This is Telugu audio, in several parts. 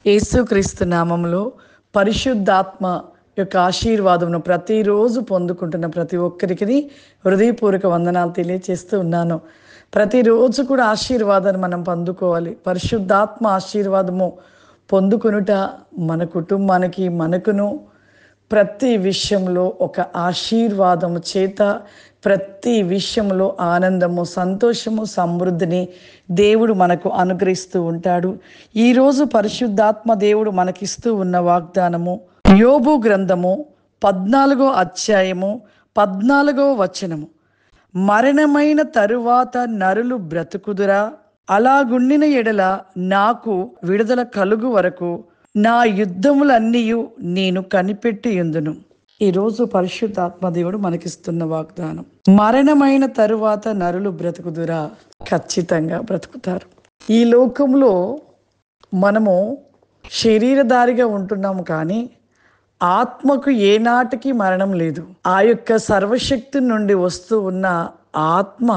యేసుక్రీస్తు నామములో పరిశుద్ధాత్మ యొక్క ఆశీర్వాదమును ప్రతిరోజు పొందుకుంటున్న ప్రతి ఒక్కరికి హృదయపూర్వక వందనాలు తెలియజేస్తూ ఉన్నాను. ప్రతిరోజు కూడా ఆశీర్వాదాన్ని మనం పొందుకోవాలి. పరిశుద్ధాత్మ ఆశీర్వాదము పొందుకొనుట మన కుటుంబానికి మనకును ప్రతి విషయంలో ఒక ఆశీర్వాదము చేత ప్రతి విషయంలో ఆనందము, సంతోషము, సమృద్ధిని దేవుడు మనకు అనుగ్రహిస్తూ ఉంటాడు. ఈరోజు పరిశుద్ధాత్మ దేవుడు మనకిస్తూ ఉన్న వాగ్దానము యోబు గ్రంథము 14వ అధ్యాయము 14వ వచనము. మరణమైన తరువాత నరులు బ్రతుకుదురా? అలాగుండిన ఎడల నాకు విడుదల కలుగు వరకు నా యుద్ధములన్నీయు నేను కనిపెట్టి యుందును. ఈరోజు పరిశుద్ధాత్మ దేవుడు మనకిస్తున్న వాగ్దానం, మరణమైన తరువాత నరులు బ్రతుకుదురా? ఖచ్చితంగా బ్రతుకుతారు. ఈ లోకంలో మనము శరీరధారిగా ఉంటున్నాము, కానీ ఆత్మకు ఏనాటికి మరణం లేదు. ఆ యొక్క సర్వశక్తి నుండి వస్తూ ఉన్న ఆత్మ,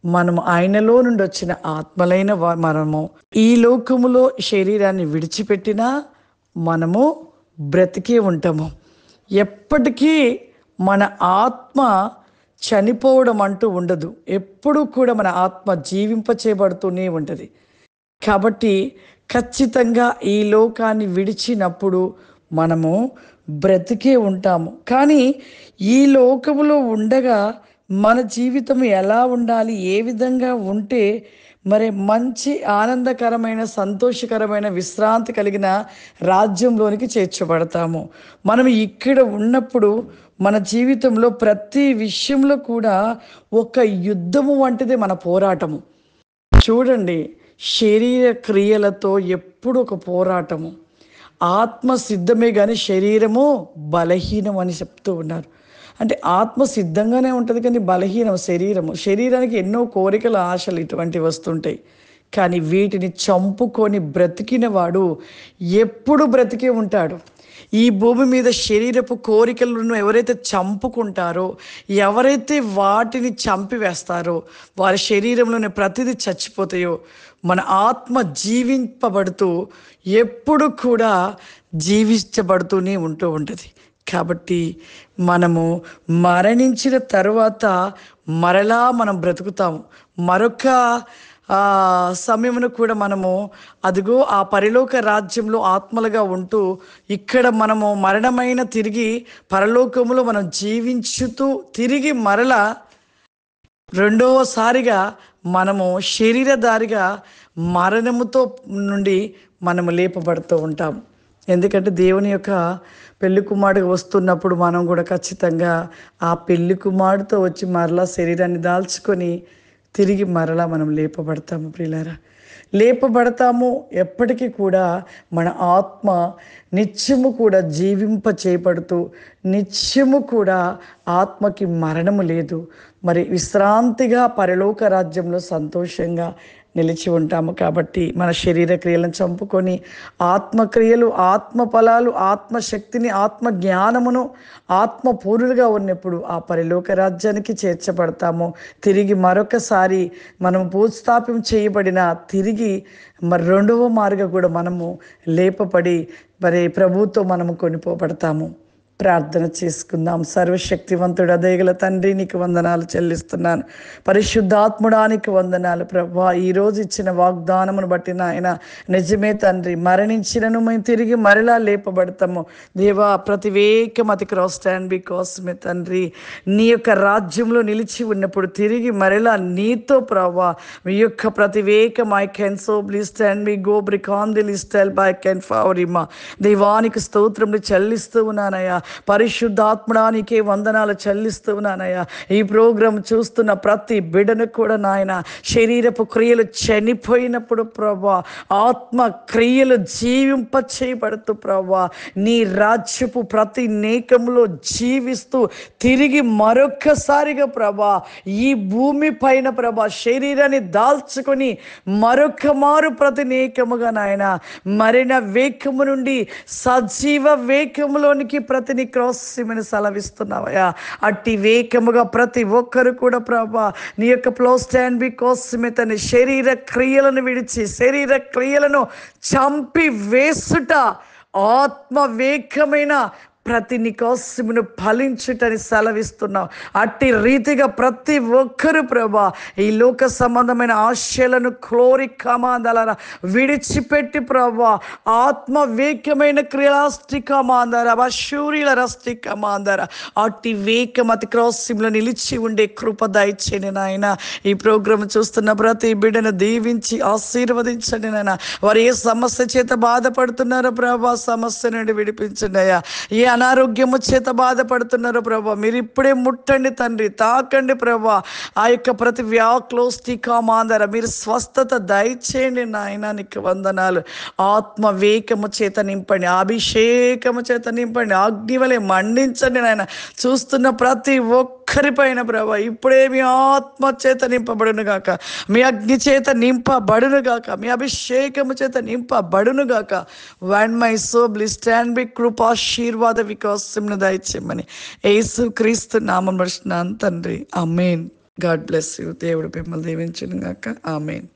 మనము ఆయనలో నుండి వచ్చిన ఆత్మలైన మనము ఈ లోకములో శరీరాన్ని విడిచిపెట్టినా మనము బ్రతికే ఉంటాము. ఎప్పటికీ మన ఆత్మ చనిపోవడం అంటూ ఉండదు. ఎప్పుడూ కూడా మన ఆత్మ జీవింపచేయబడుతూనే ఉంటుంది. కాబట్టి ఖచ్చితంగా ఈ లోకాన్ని విడిచినప్పుడు మనము బ్రతికే ఉంటాము. కానీ ఈ లోకములో ఉండగా మన జీవితం ఎలా ఉండాలి, ఏ విధంగా ఉంటే మరి మంచి ఆనందకరమైన, సంతోషకరమైన, విశ్రాంతి కలిగిన రాజ్యంలోనికి చేర్చబడతాము. మనం ఇక్కడ ఉన్నప్పుడు మన జీవితంలో ప్రతి విషయంలో కూడా ఒక యుద్ధము వంటిదే మన పోరాటము. చూడండి, శరీర క్రియలతో ఎప్పుడు ఒక పోరాటము. ఆత్మ సిద్ధమే కానీ శరీరము బలహీనం అని చెప్తూ ఉన్నారు. అంటే ఆత్మ సిద్ధంగానే ఉంటుంది, కానీ బలహీనం శరీరము. శరీరానికి ఎన్నో కోరికలు, ఆశలు ఇటువంటివి వస్తుంటాయి. కానీ వీటిని చంపుకొని బ్రతికిన వాడు ఎప్పుడు బ్రతికే ఉంటాడు. ఈ భూమి మీద శరీరపు కోరికలను ఎవరైతే చంపుకుంటారో, ఎవరైతే వాటిని చంపివేస్తారో, వారి శరీరంలోని ప్రతిదీ చచ్చిపోతాయో, మన ఆత్మ జీవింపబడుతూ ఎప్పుడు కూడా జీవించబడుతూనే ఉంటూ ఉంటుంది. కాబట్టి మనము మరణించిన తర్వాత మరలా మనం బ్రతుకుతాము. మరొక సమయమును కూడా మనము అదిగో ఆ పరలోక రాజ్యంలో ఆత్మలుగా ఉంటూ, ఇక్కడ మనము మరణమైన తిరిగి పరలోకములో మనం జీవించుతూ తిరిగి మరలా రెండవసారిగా మనము శరీరధారిగా మరణముతో నుండి మనము లేపబడుతూ ఉంటాం. ఎందుకంటే దేవుని యొక్క పెళ్లి కుమారుడు వస్తున్నప్పుడు మనం కూడా ఖచ్చితంగా ఆ పెళ్లి కుమారుడితో వచ్చి మరలా శరీరాన్ని దాల్చుకొని తిరిగి మరలా మనం లేపబడతాము. ప్రియులారా, లేపబడతాము. ఎప్పటికీ కూడా మన ఆత్మ నిత్యము కూడా జీవింప చేపడుతూ, నిత్యము కూడా ఆత్మకి మరణము లేదు. మరి విశ్రాంతిగా పరలోక రాజ్యంలో సంతోషంగా నిలిచి ఉంటాము. కాబట్టి మన శరీర క్రియలను చంపుకొని ఆత్మక్రియలు, ఆత్మ ఫలాలు, ఆత్మశక్తిని, ఆత్మ జ్ఞానమును, ఆత్మ పూర్ణులుగా ఉన్నప్పుడు ఆ పరలోక రాజ్యానికి చేర్చబడతాము. తిరిగి మరొకసారి మనం భూస్థాపం చేయబడిన తిరిగి మరి రెండవ మార్గం కూడా మనము లేపబడి మరి ప్రభువుతో మనము కొనిపోబడతాము. ప్రార్థన చేసుకుందాం. సర్వశక్తివంతుడు దయగల తండ్రి, నీకు వందనాలు చెల్లిస్తున్నాను. పరిశుద్ధాత్ముడానికి వందనాలు ప్రభువా. ఈరోజు ఇచ్చిన వాగ్దానమును బట్టి నాయన, నిజమే తండ్రి, మరణించినను మేము తిరిగి మరలా లేపబడతాము. దేవా, ప్రతివేకం అతి క్రాస్ స్టాండ్ బికాస్మే తండ్రి, నీ యొక్క రాజ్యంలో నిలిచి ఉన్నప్పుడు తిరిగి మరలా నీతో ప్రభువా మీ యొక్క ప్రతివేకం I can so please stand me go brick on the list help I can ఫవరిమా. దైవానికి స్తోత్రములు చెల్లిస్తూ ఉన్నానయ్యా. పరిశుద్ధాత్మడానికి వందనాలు చెల్లిస్తూ ఉన్నానయ్యా. ఈ ప్రోగ్రాం చూస్తున్న ప్రతి బిడ్డను కూడా నాయన, శరీరపు క్రియలు చనిపోయినప్పుడు ప్రభా, ఆత్మ క్రియలు జీవింప చేయబడుతూ ప్రభా, నీ రాజ్యపు ప్రతి నేకంలో జీవిస్తూ తిరిగి మరొక్కసారిగా ప్రభా ఈ భూమి పైన ప్రభా శరీరాన్ని దాల్చుకొని మరొక మారు ప్రతి నేకముగా నాయన మరణ వేకము నుండి సజీవ వేకములోనికి ప్రతి ప్రతిని క్రోసిమని సెలవిస్తున్నావయ్యా. అట్టి వేకముగా ప్రతి ఒక్కరు కూడా ప్రభా నీ యొక్క ప్లోస్టాండ్ బి కోసమే తన శరీర క్రియలను విడిచి శరీర క్రియలను చంపి వేసుట ఆత్మవేకమైన ప్రతి నికోసమును ఫలించుటని సెలవిస్తున్నావు. అట్టి రీతిగా ప్రతి ఒక్కరు ప్రభా ఈ లోక సంబంధమైన ఆశలను క్లోరికమాందల విడిచిపెట్టి ప్రభా ఆత్మవేకమైన క్రియాస్టికమాందర శూర్యుల రస్టికమాందర అట్టి వేకం అతి క్రోసిములో నిలిచి ఉండే కృప దయచేయండి నాయన. ఈ ప్రోగ్రాం చూస్తున్న ప్రతి బిడ్డను దీవించి ఆశీర్వదించండి నాయన. వారు ఏ సమస్య చేత బాధపడుతున్నారో ప్రభా సమస్య నుండి విడిపించండి అయ్యా. ఏ అనారోగ్యము చేత బాధపడుతున్నారో ప్రభా మీరు ఇప్పుడే ముట్టండి తండ్రి, తాకండి ప్రభా. ఆ యొక్క ప్రతి వ్యాక్లోస్టికామాందర మీరు స్వస్థత దయచేయండి నాయన. నీకు వందనాలు. ఆత్మవేకము చేత నింపండి, అభిషేకము చేత నింపండి, అగ్నివలే మండించండి నాయన. చూస్తున్న ప్రతి ఒక్కరిపైన ప్రభా ఇప్పుడే మీ ఆత్మ చేత నింపబడును గాక, మీ అగ్ని చేత నింపబడును గాక, మీ అభిషేకము చేత నింపబడును గాక. One my so bliss stand be కృపాశీర్వాద వికాసమును దయచేయమని యేసు క్రీస్తు నామమున తండ్రి. ఆమేన్. God bless you. దేవుడు మిమ్మల్ని దీవించును గాక. ఆమేన్.